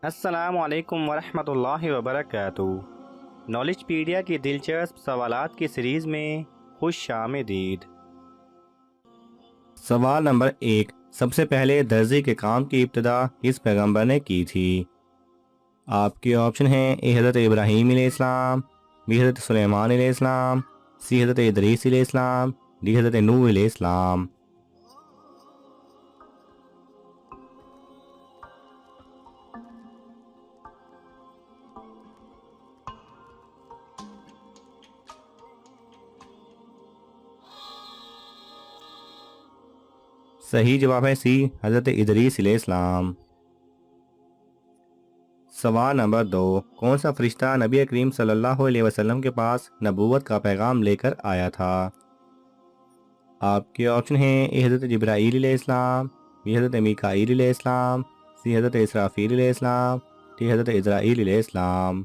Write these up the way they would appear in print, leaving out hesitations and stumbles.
السلام علیکم ورحمۃ اللہ وبرکاتہ۔ نالج پیڈیا کی دلچسپ سوالات کی سیریز میں خوش آمدید۔ سوال نمبر 1، سب سے پہلے درزی کے کام کی ابتدا کس پیغمبر نے کی تھی؟ آپ کے آپشن ہیں: اے حضرت ابراہیم علیہ السلام، بی حضرت سلیمان علیہ السلام، سی حضرت ادریس علیہ السلام، ڈی حضرت نوح علیہ السلام۔ صحیح جواب ہے سی، حضرت ادریس علیہ السلام۔ سوال نمبر 2، کون سا فرشتہ نبی کریم صلی اللہ علیہ وسلم کے پاس نبوت کا پیغام لے کر آیا تھا؟ آپ کے آپشن ہیں: اے حضرت جبرائیل علیہ السلام، بی حضرت میکائیل علیہ السلام، سی حضرت اسرافیل علیہ السلام، ڈی حضرت عزرائیل علیہ السلام۔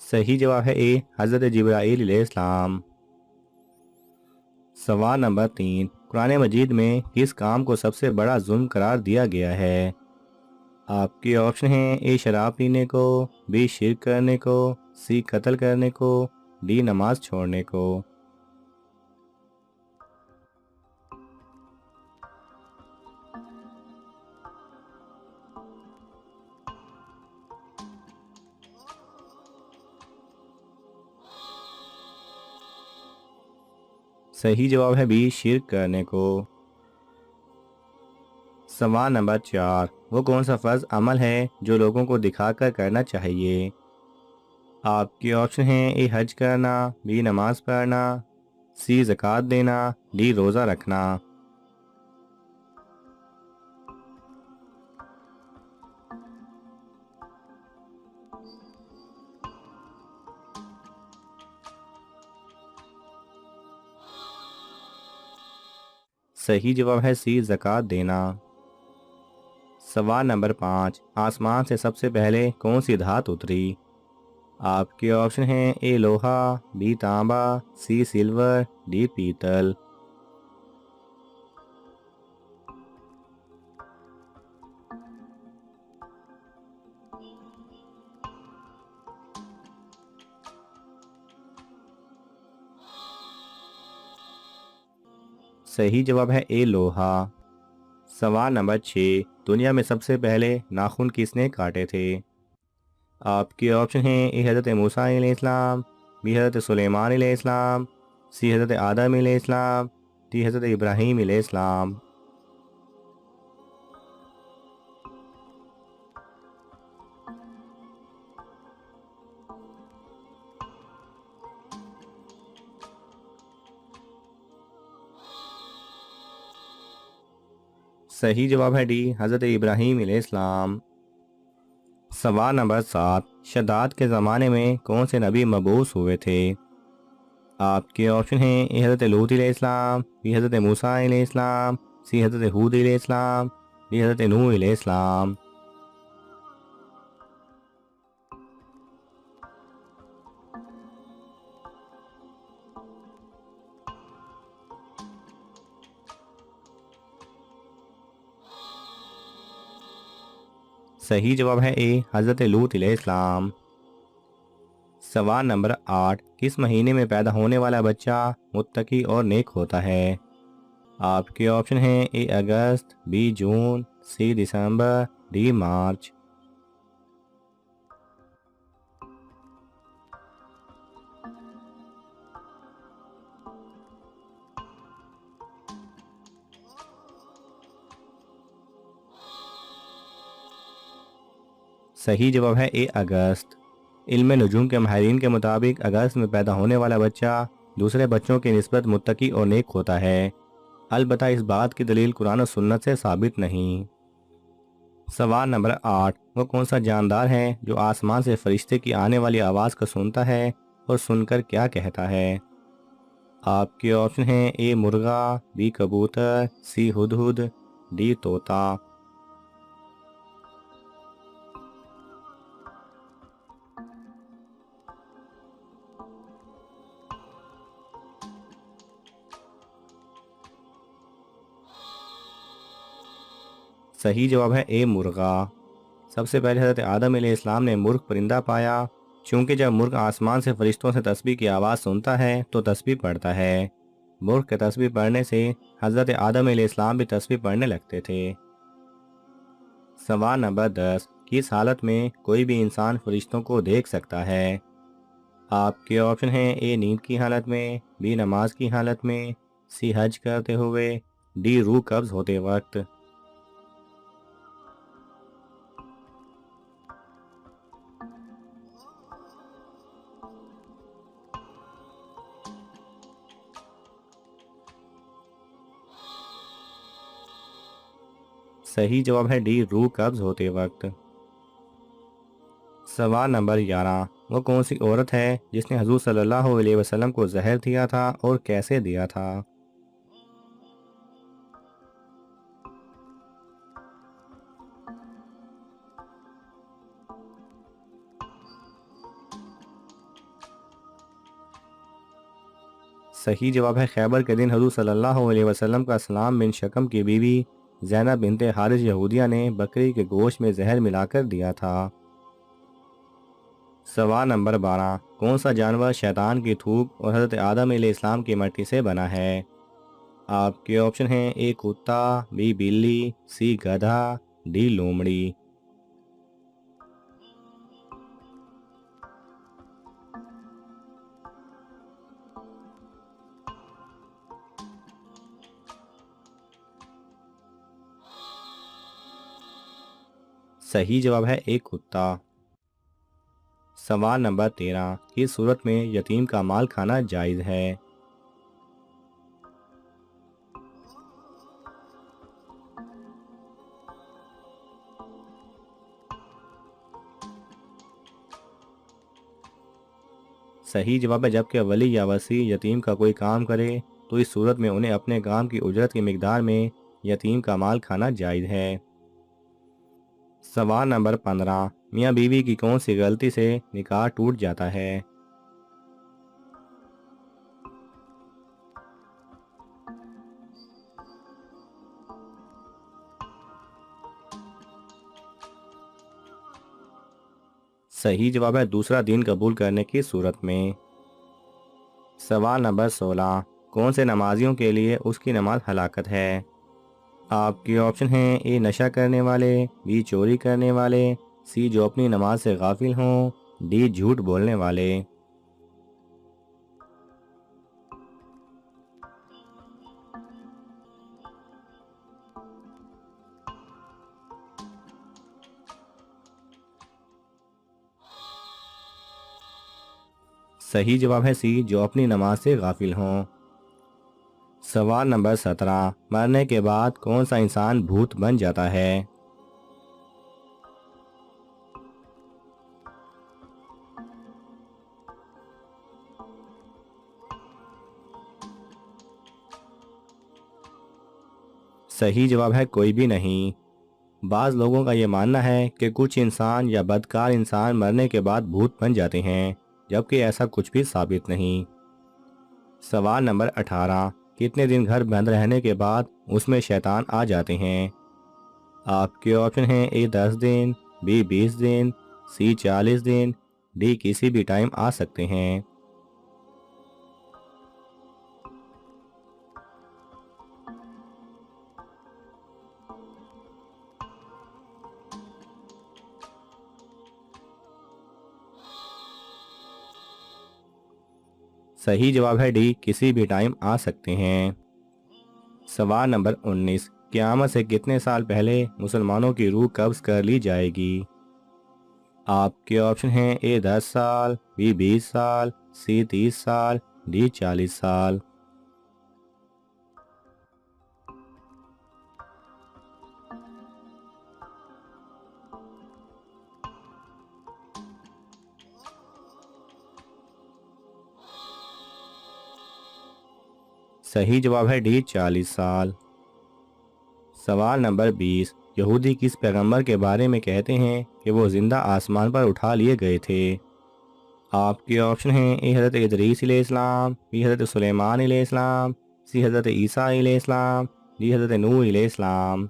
صحیح جواب ہے اے، حضرت جبرائیل علیہ السلام۔ سوال نمبر 3، قرآن مجید میں کس کام کو سب سے بڑا ظلم قرار دیا گیا ہے؟ آپ کے آپشن ہیں: اے شراب پینے کو، بی شرک کرنے کو، سی قتل کرنے کو، ڈی نماز چھوڑنے کو۔ صحیح جواب ہے بی شرک کرنے کو۔ سوال نمبر 4، وہ کون سا فرض عمل ہے جو لوگوں کو دکھا کر کرنا چاہیے؟ آپ کے آپشن ہیں: اے حج کرنا، بی نماز پڑھنا، سی زکوٰۃ دینا، ڈی روزہ رکھنا۔ صحیح جواب ہے سی زکوٰۃ دینا۔ سوال نمبر 5، آسمان سے سب سے پہلے کون سی دھات اتری؟ آپ کے آپشن ہیں: اے لوہا، بی تانبا، سی سلور، ڈی پیتل۔ صحیح جواب ہے اے لوہا۔ سوال نمبر 6، دنیا میں سب سے پہلے ناخن کس نے کاٹے تھے؟ آپ کے آپشن ہیں: اے حضرت موسیٰ علیہ السلام، بی حضرت سلیمان علیہ السلام، سی حضرت آدم علیہ السلام، ڈی حضرت ابراہیم علیہ السلام۔ صحیح جواب ہے ڈی حضرت ابراہیم علیہ السلام۔ سوال نمبر 7، شداد کے زمانے میں کون سے نبی مبعوث ہوئے تھے؟ آپ کے آپشن ہیں: اے حضرت لوط علیہ السلام، بی حضرت موسیٰ علیہ السلام، سی حضرت ہود علیہ السلام، ڈی حضرت نوح علیہ السلام۔ صحیح جواب ہے اے، حضرت لوط علیہ السلام۔ سوال نمبر 8، کس مہینے میں پیدا ہونے والا بچہ متقی اور نیک ہوتا ہے؟ آپ کے آپشن ہیں: اے اگست، بی جون، سی دسمبر، ڈی مارچ۔ صحیح جواب ہے اے اگست۔ علم نجوم کے ماہرین کے مطابق اگست میں پیدا ہونے والا بچہ دوسرے بچوں کی نسبت متقی اور نیک ہوتا ہے، البتہ اس بات کی دلیل قرآن و سنت سے ثابت نہیں۔ سوال نمبر 8، وہ کون سا جاندار ہے جو آسمان سے فرشتے کی آنے والی آواز کو سنتا ہے اور سن کر کیا کہتا ہے؟ آپ کے آپشن ہیں: اے مرغا، بی کبوتر، سی ہدہد، ڈی طوطا۔ صحیح جواب ہے اے مرغا۔ سب سے پہلے حضرت آدم علیہ السلام نے مرغ پرندہ پایا، چونکہ جب مرغ آسمان سے فرشتوں سے تسبیح کی آواز سنتا ہے تو تسبیح پڑھتا ہے۔ مرغ کے تسبیح پڑھنے سے حضرت آدم علیہ السلام بھی تسبیح پڑھنے لگتے تھے۔ سوال نمبر 10، کس حالت میں کوئی بھی انسان فرشتوں کو دیکھ سکتا ہے؟ آپ کے آپشن ہیں اے نیند کی حالت میں، بی نماز کی حالت میں، سی حج کرتے ہوئے، ڈی روح قبض ہوتے وقت۔ صحیح جواب ہے ڈی روح قبض ہوتے وقت۔ سوال نمبر 11، وہ کون سی عورت ہے جس نے حضور صلی اللہ علیہ وسلم کو زہر دیا تھا اور کیسے دیا تھا؟ صحیح جواب ہے خیبر کے دن حضور صلی اللہ علیہ وسلم کا سلام بن شکم کی بیوی زینب بنت حارث یہودیہ نے بکری کے گوشت میں زہر ملا کر دیا تھا۔ سوال نمبر 12، کون سا جانور شیطان کی تھوک اور حضرت آدم علیہ السلام کی مٹی سے بنا ہے؟ آپ کے آپشن ہیں اے کتا، بی بلی، سی گدھا، ڈی لومڑی۔ صحیح جواب ہے ایک کتا۔ سوال نمبر 13، کس صورت میں یتیم کا مال کھانا جائز ہے؟ صحیح جواب ہے جبکہ ولی یا وصی یتیم کا کوئی کام کرے تو اس صورت میں انہیں اپنے کام کی اجرت کی مقدار میں یتیم کا مال کھانا جائز ہے۔ سوال نمبر 15، میاں بیوی کی کون سی غلطی سے نکاح ٹوٹ جاتا ہے؟ صحیح جواب ہے دوسرا دین قبول کرنے کی صورت میں۔ سوال نمبر 16، کون سے نمازیوں کے لیے اس کی نماز ہلاکت ہے؟ آپ کے آپشن ہیں اے نشہ کرنے والے، بی چوری کرنے والے، سی جو اپنی نماز سے غافل ہوں، ڈی جھوٹ بولنے والے۔ صحیح جواب ہے سی جو اپنی نماز سے غافل ہوں۔ سوال نمبر 17، مرنے کے بعد کون سا انسان بھوت بن جاتا ہے؟ صحیح جواب ہے کوئی بھی نہیں۔ بعض لوگوں کا یہ ماننا ہے کہ کچھ انسان یا بدکار انسان مرنے کے بعد بھوت بن جاتے ہیں، جبکہ ایسا کچھ بھی ثابت نہیں۔ سوال نمبر 18، کتنے دن گھر بند رہنے کے بعد اس میں شیطان آ جاتے ہیں؟ آپ کے آپشن ہیں اے 10 دن، be 20 then, C 40 then, D کسی بھی ٹائم آ سکتے ہیں۔ صحیح جواب ہے ڈی کسی بھی ٹائم آ سکتے ہیں۔ سوال نمبر 19، قیامت سے کتنے سال پہلے مسلمانوں کی روح قبض کر لی جائے گی؟ آپ کے آپشن ہیں اے 10 سال، بی 20 سال، سی 30 سال، ڈی 40 سال۔ صحیح جواب ہے ڈی 40 سال۔ سوال نمبر 20، یہودی کس پیغمبر کے بارے میں کہتے ہیں کہ وہ زندہ آسمان پر اٹھا لیے گئے تھے؟ آپ کے آپشن ہیں اے حضرت ادریس علیہ السلام، بی حضرت سلیمان علیہ السلام، سی حضرت عیسیٰ علیہ السلام، ڈی حضرت نوح علیہ السلام۔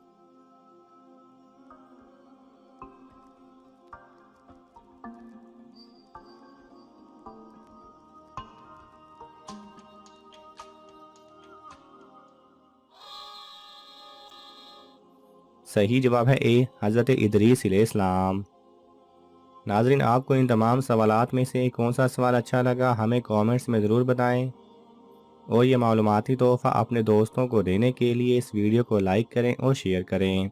صحیح جواب ہے اے، حضرت ادریس علیہ السلام۔ ناظرین، آپ کو ان تمام سوالات میں سے کون سا سوال اچھا لگا ہمیں کامنٹس میں ضرور بتائیں، اور یہ معلوماتی تحفہ اپنے دوستوں کو دینے کے لیے اس ویڈیو کو لائک کریں اور شیئر کریں۔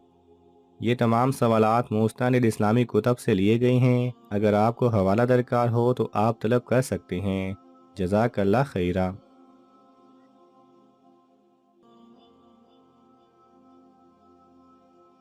یہ تمام سوالات مستند اسلامی کتب سے لیے گئے ہیں، اگر آپ کو حوالہ درکار ہو تو آپ طلب کر سکتے ہیں۔ جزاک اللہ خیرہ۔